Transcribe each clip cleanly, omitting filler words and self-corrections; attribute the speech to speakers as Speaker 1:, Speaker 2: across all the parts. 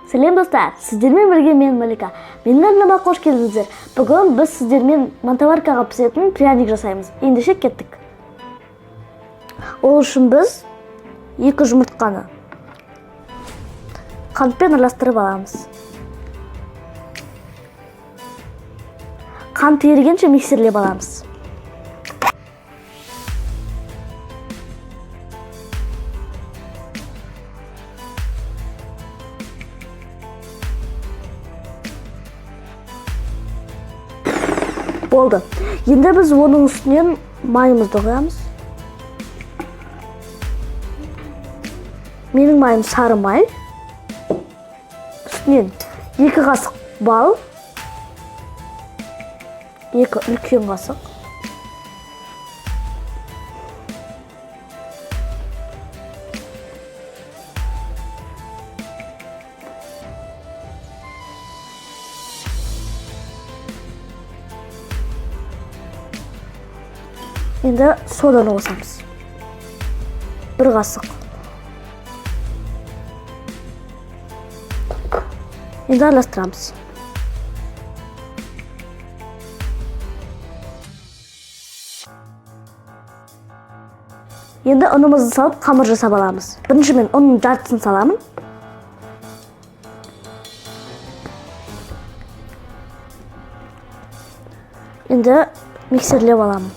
Speaker 1: Сәлем достар, сіздермен бірге мен Малика. Менің арнама қош келдіңіздер. Бүгін біз сіздермен мантоваркаға пісетін пряник жасаймыз. Ендеше кеттік. Ол үшін біз 2 жұмыртқаны қантпен араластырып аламыз. Қант ерігенше миксерлеп аламыз. Болды. Енді біз оның үстінен майымызды қоямыз. Менің майым сары май. Үстінен 2 қасық бал. 2 үлкен қасық. Енді соданы қосамыз. 1 қасық. Енді араластырамыз. Енді ұнымызды салып қамыр жасап аламыз. Бірінші мен ұнның жартысын саламын. Енді миксерлеп аламын.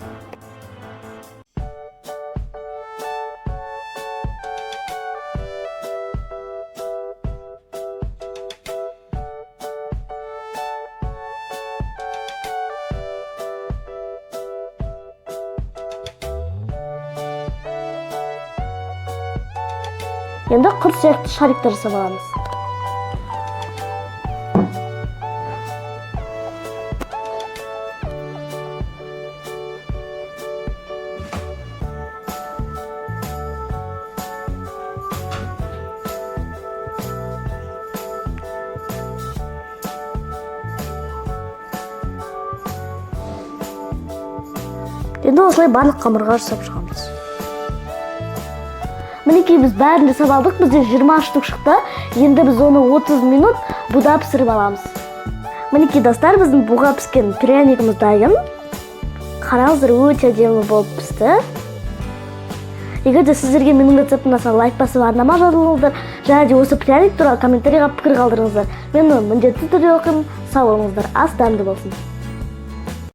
Speaker 1: Енді құрт сияқты шарикті жасап аламыз. Енді осылай барлық қамырға жасап шығамыз. Мінекей біз бәрін жасап алдық, бізде 20 штук шықты. Енді біз оны 30 минут буда пісіріп аламыз. Мінекей достар, біздің буға піскен пряникіміз дайын. Қараңыздар, өте әдемі болып пісті. Егер де сіздерге менің рецептім ұнаса, лайк басып арнама жазылыңыздар. Және де осы пряник туралы комментарийға пікір қалдырыңыздар. Мен оны міндетті түрде оқимын. Сау болыңыздар, ас дәмді болсын.